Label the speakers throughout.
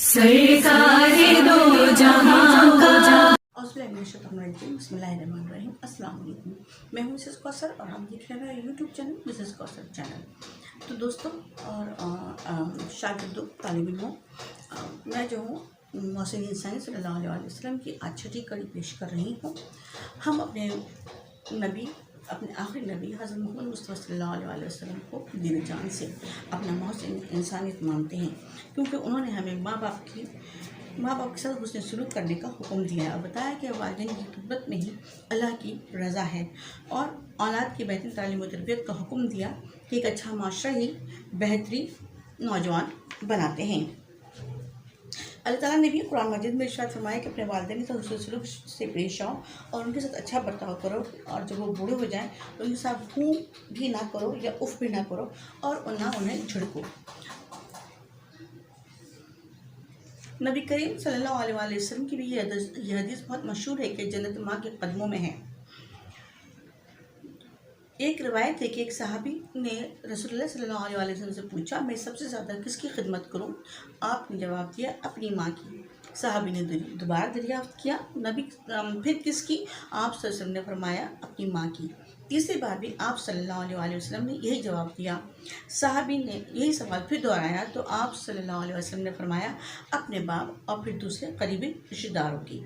Speaker 1: سرکار دو جہاں کا
Speaker 2: بسمillahirrahmanirrahim۔ السلام علیکم، میں ہوں مسز کوثر اور آپ دیکھ رہے ہیں یوٹیوب چینل مسز کوثر چینل۔ تو دوستوں اور شاگردوں، طالب علموں، میں جو ہوں محسن انسانی صلی اللہ علیہ وسلم کی آج چھٹی کڑی پیش کر رہی ہوں۔ ہم اپنے نبی، اپنے آخری نبی حضرت محمد مصطفیٰ صلی اللہ علیہ وسلم کو دل جان سے اپنا محسن انسانیت مانتے ہیں، کیونکہ انہوں نے ہمیں ماں باپ کے ساتھ حسن سلوک کرنے کا حکم دیا ہے اور بتایا کہ والدین کی خدمت میں ہی اللہ کی رضا ہے، اور اولاد کی بہترین تعلیم و تربیت کا حکم دیا کہ ایک اچھا معاشرہ ہی بہترین نوجوان بناتے ہیں۔ اللہ تعالیٰ نے بھی قرآن مجید میں ارشاد فرمایا کہ اپنے والدین کے ساتھ حسن سلوک سے پیش آؤ اور ان کے ساتھ اچھا برتاؤ کرو، اور جب وہ بوڑھے ہو جائیں تو ان کے ساتھ بھوں بھی نہ کرو یا اف بھی نہ کرو اور نہ انہیں جھڑکو۔ نبی کریم صلی اللہ علیہ وسلم کی بھی یہ حدیث بہت مشہور ہے کہ جنت ماں کے قدموں میں ہے۔ ایک روایت ہے کہ ایک صحابی نے رسول اللہ صلی اللہ علیہ وسلم سے پوچھا، میں سب سے زیادہ کس کی خدمت کروں؟ آپ نے جواب دیا، اپنی ماں کی۔ صحابی نے دوبارہ دریافت کیا، نبی پھر کس کی؟ آپ صلی اللہ علیہ وسلم نے فرمایا، اپنی ماں کی۔ تیسری بار بھی آپ صلی اللہ علیہ وسلم نے یہی جواب دیا۔ صحابی نے یہی سوال پھر دہرایا تو آپ صلی اللہ علیہ وسلم نے فرمایا، اپنے باپ اور پھر دوسرے قریبی رشتہ داروں کی۔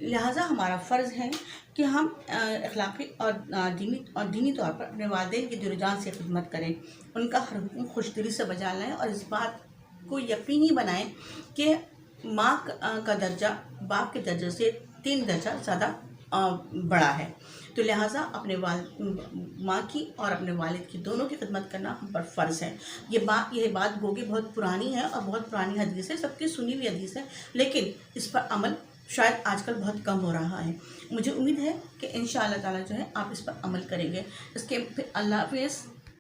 Speaker 2: لہٰذا ہمارا فرض ہے کہ ہم اخلاقی اور دینی طور پر اپنے والدین کی دل و جان سے خدمت کریں، ان کا ہر حکم خوش دلی سے بجا لائیں اور اس بات کو یقینی بنائیں کہ ماں کا درجہ باپ کے درجے سے 3 درجہ زیادہ بڑا ہے۔ تو لہٰذا اپنے ماں کی اور اپنے والد کی دونوں کی خدمت کرنا ہم پر فرض ہے۔ یہ بات گوگی بہت پرانی ہے اور بہت پرانی حدیث ہے، سب کی سنی ہوئی حدیث ہے، لیکن اس پر عمل شاید آج کل بہت کم ہو رہا ہے۔ مجھے امید ہے کہ انشاءاللہ تعالیٰ جو ہے آپ اس پر عمل کریں گے۔ اس کے اللہ حافظ۔